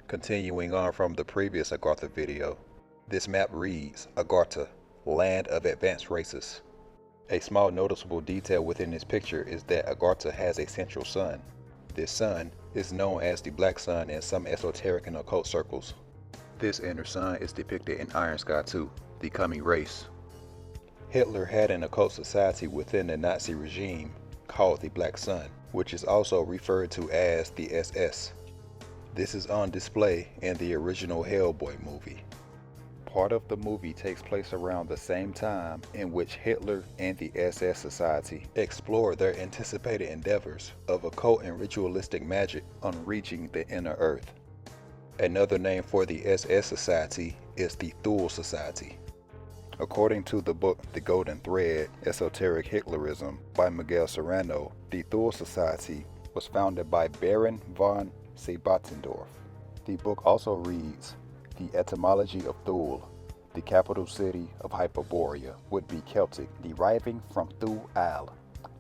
Continuing on from the previous Agartha video, this map reads Agartha, land of advanced races. A small noticeable detail within this picture is that Agartha has a central sun. This sun is known as the Black Sun in some esoteric and occult circles. This inner sun is depicted in Iron Sky 2, the coming race. Hitler had an occult society within the Nazi regime called the Black Sun, which is also referred to as the SS. This is on display in the original Hellboy movie. Part of the movie takes place around the same time in which Hitler and the SS Society explore their anticipated endeavors of occult and ritualistic magic on reaching the inner earth. Another name for the SS Society is the Thule Society. According to the book The Golden Thread, Esoteric Hitlerism by Miguel Serrano, the Thule Society was founded by Baron von Seybatendorf. The book also reads, the etymology of Thule, the capital city of Hyperborea, would be Celtic, deriving from Thule Al,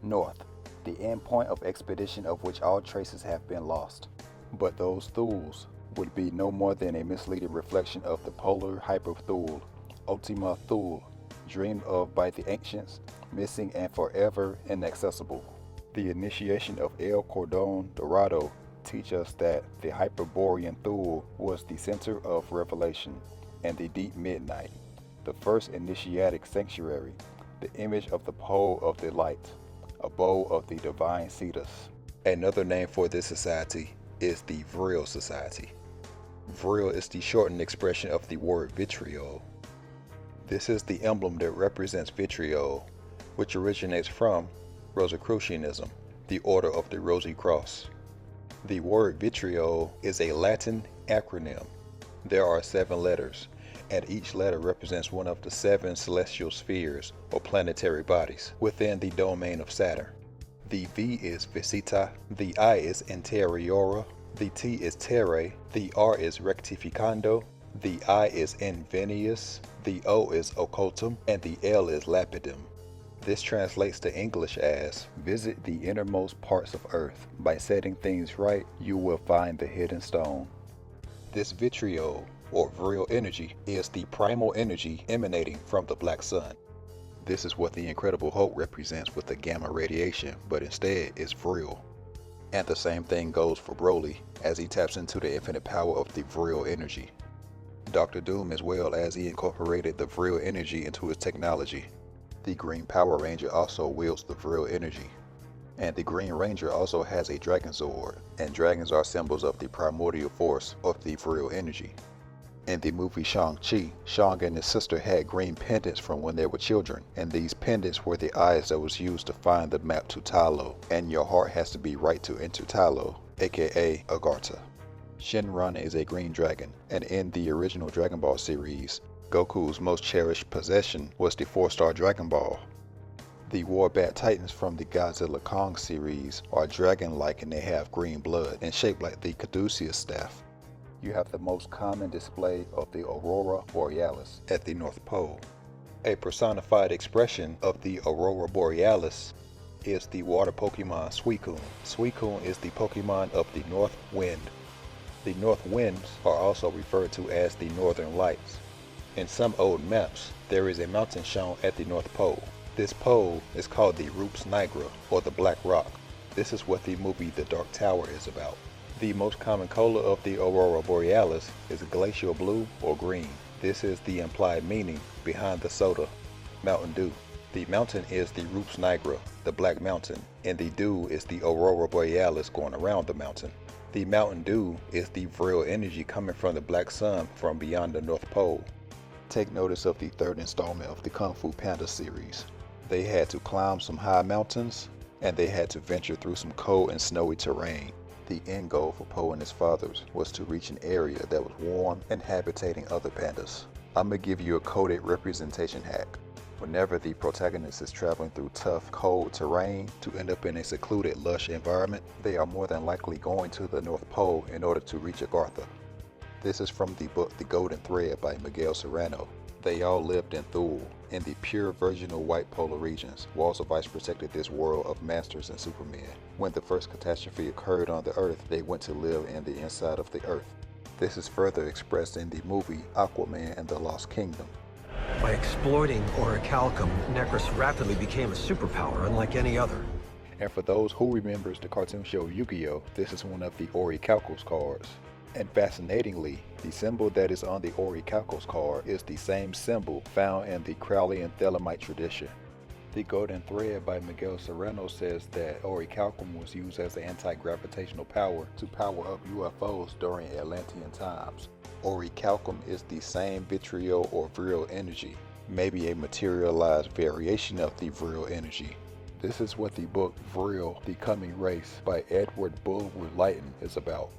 north, the end point of expedition of which all traces have been lost. But those Thules would be no more than a misleading reflection of the polar Hyper-Thule, Ultima Thule, dreamed of by the ancients, missing and forever inaccessible. The initiation of El Cordon Dorado teach us that the Hyperborean Thule was the center of revelation and the deep midnight, the first initiatic sanctuary, the image of the pole of the light, abode of the divine Cetus. Another name for this society is the Vril Society. Vril is the shortened expression of the word vitriol. This is the emblem that represents vitriol, which originates from Rosicrucianism, the Order of the Rosy Cross. The word vitriol is a Latin acronym. There are 7 letters, and each letter represents one of the 7 celestial spheres or planetary bodies within the domain of Saturn. The V is Visita, the I is Interiora, the T is Terrae, the R is Rectificando, the I is Invenius, the O is Occultum, and the L is Lapidum. This translates to English as, visit the innermost parts of earth. By setting things right, you will find the hidden stone. This vitriol, or vril energy, is the primal energy emanating from the Black Sun. This is what the Incredible Hulk represents with the gamma radiation, but instead it's vril. And the same thing goes for Broly, as he taps into the infinite power of the vril energy. Dr. Doom as well, as he incorporated the vril energy into his technology. The Green Power Ranger also wields the Vril energy. And the Green Ranger also has a Dragon Sword, and dragons are symbols of the primordial force of the Vril energy. In the movie Shang-Chi, Shang and his sister had green pendants from when they were children, and these pendants were the eyes that was used to find the map to Talo, and your heart has to be right to enter Talo, aka Agartha. Shenron is a green dragon, and in the original Dragon Ball series, Goku's most cherished possession was the 4-star Dragon Ball. The Warbat Titans from the Godzilla Kong series are dragon-like and they have green blood and shaped like the Caduceus staff. You have the most common display of the Aurora Borealis at the North Pole. A personified expression of the Aurora Borealis is the water Pokemon Suicune. Suicune is the Pokemon of the North Wind. The North Winds are also referred to as the Northern Lights. In some old maps, there is a mountain shown at the North Pole. This pole is called the Rups Nigra, or the Black Rock. This is what the movie The Dark Tower is about. The most common color of the Aurora Borealis is glacial blue or green. This is the implied meaning behind the soda, Mountain Dew. The mountain is the Rups Nigra, the Black Mountain, and the dew is the Aurora Borealis going around the mountain. The Mountain Dew is the Vril energy coming from the Black Sun from beyond the North Pole. Take notice of the 3rd installment of the Kung Fu Panda series. They had to climb some high mountains, and they had to venture through some cold and snowy terrain. The end goal for Po and his fathers was to reach an area that was warm and habitating other pandas. I'm gonna give you a coded representation hack. Whenever the protagonist is traveling through tough, cold terrain to end up in a secluded, lush environment, they are more than likely going to the North Pole in order to reach Agartha. This is from the book The Golden Thread by Miguel Serrano. They all lived in Thule, in the pure virginal white polar regions. Walls of ice protected this world of masters and supermen. When the first catastrophe occurred on the Earth, they went to live in the inside of the Earth. This is further expressed in the movie Aquaman and the Lost Kingdom. By exploiting orichalcum, Necros rapidly became a superpower unlike any other. And for those who remembers the cartoon show Yu-Gi-Oh!, this is one of the orichalcos cards. And fascinatingly, the symbol that is on the orichalcos card is the same symbol found in the Crowley and Thelemite tradition. The Golden Thread by Miguel Serrano says that orichalcum was used as an anti-gravitational power to power up UFOs during Atlantean times. Orichalcum is the same vitriol or virile energy, maybe a materialized variation of the virile energy. This is what the book Vril, the Coming Race by Edward Bulwer Lytton is about.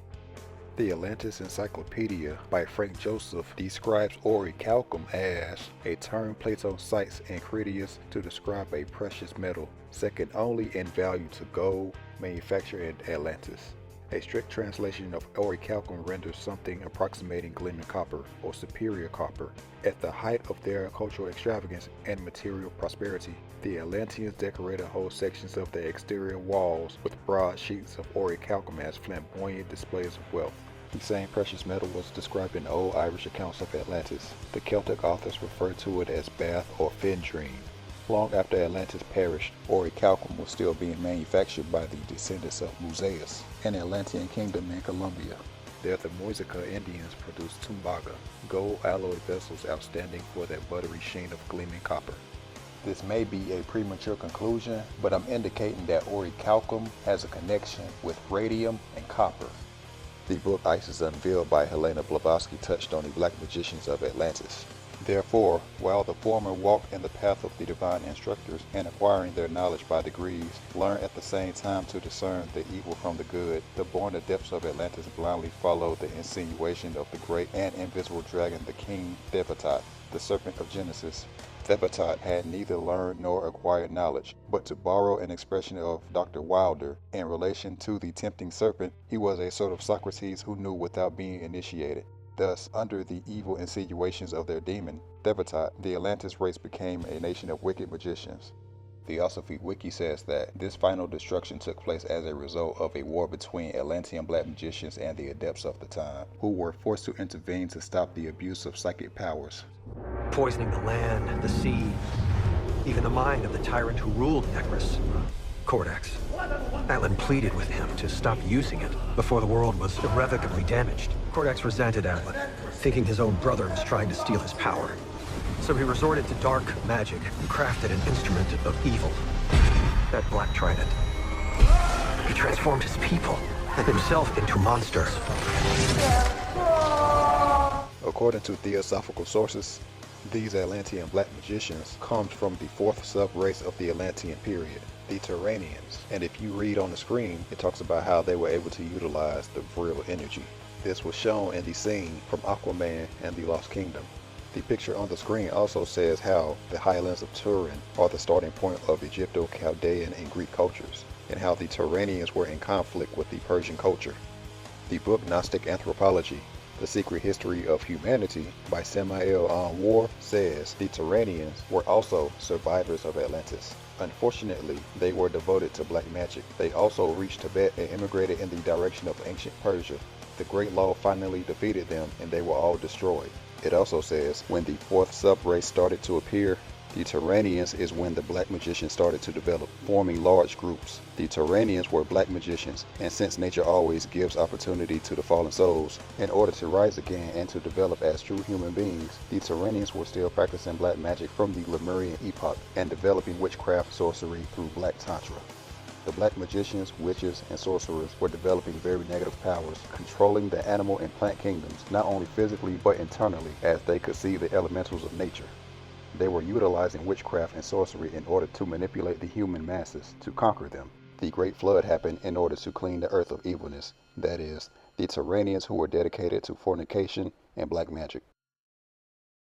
The Atlantis Encyclopedia by Frank Joseph describes orichalcum as a term Plato cites in Critias to describe a precious metal, second only in value to gold, manufactured in Atlantis. A strict translation of orichalcum renders something approximating gleaming copper or superior copper. At the height of their cultural extravagance and material prosperity, the Atlanteans decorated whole sections of their exterior walls with broad sheets of orichalcum as flamboyant displays of wealth. The same precious metal was described in old Irish accounts of Atlantis. The Celtic authors referred to it as Bath or Fendrine. Long after Atlantis perished, orichalcum was still being manufactured by the descendants of Musaeus, an Atlantean kingdom in Colombia. There the Moisica Indians produced tumbaga, gold alloyed vessels outstanding for their buttery sheen of gleaming copper. This may be a premature conclusion, but I'm indicating that orichalcum has a connection with radium and copper. The book Isis Unveiled by Helena Blavatsky touched on the black magicians of Atlantis. Therefore, while the former walked in the path of the divine instructors and acquiring their knowledge by degrees, learned at the same time to discern the evil from the good, the born adepts of Atlantis blindly followed the insinuation of the great and invisible dragon, the king Thebatot, the serpent of Genesis. Thebatot had neither learned nor acquired knowledge, but to borrow an expression of Dr. Wilder, in relation to the tempting serpent, he was a sort of Socrates who knew without being initiated. Thus, under the evil insinuations of their demon, Thebatot, the Atlantis race became a nation of wicked magicians. Theosophy Wiki says that this final destruction took place as a result of a war between Atlantean black magicians and the adepts of the time, who were forced to intervene to stop the abuse of psychic powers. Poisoning the land, the sea, even the mind of the tyrant who ruled Necros, Cordax. Atlan pleaded with him to stop using it before the world was irrevocably damaged. Cordax resented Atlan, thinking his own brother was trying to steal his power. So he resorted to dark magic and crafted an instrument of evil, that Black Trident. He transformed his people and himself into monsters. According to theosophical sources, these Atlantean black magicians come from the fourth sub-race of the Atlantean period, the Turanians. And if you read on the screen, it talks about how they were able to utilize the virile energy. This was shown in the scene from Aquaman and the Lost Kingdom. The picture on the screen also says how the highlands of Turin are the starting point of Egypto-Chaldean and Greek cultures, and how the Turanians were in conflict with the Persian culture. The book Gnostic Anthropology, The Secret History of Humanity by Samael Aun-Weor says the Turanians were also survivors of Atlantis. Unfortunately, they were devoted to black magic. They also reached Tibet and immigrated in the direction of ancient Persia. The Great Law finally defeated them and they were all destroyed. It also says when the fourth sub-race started to appear, the Turanians is when the black magicians started to develop, forming large groups. The Turanians were black magicians, and since nature always gives opportunity to the fallen souls, in order to rise again and to develop as true human beings, the Turanians were still practicing black magic from the Lemurian epoch and developing witchcraft sorcery through black tantra. The black magicians, witches, and sorcerers were developing very negative powers, controlling the animal and plant kingdoms, not only physically but internally, as they could see the elementals of nature. They were utilizing witchcraft and sorcery in order to manipulate the human masses, to conquer them. The Great Flood happened in order to clean the earth of evilness, that is, the Turanians who were dedicated to fornication and black magic.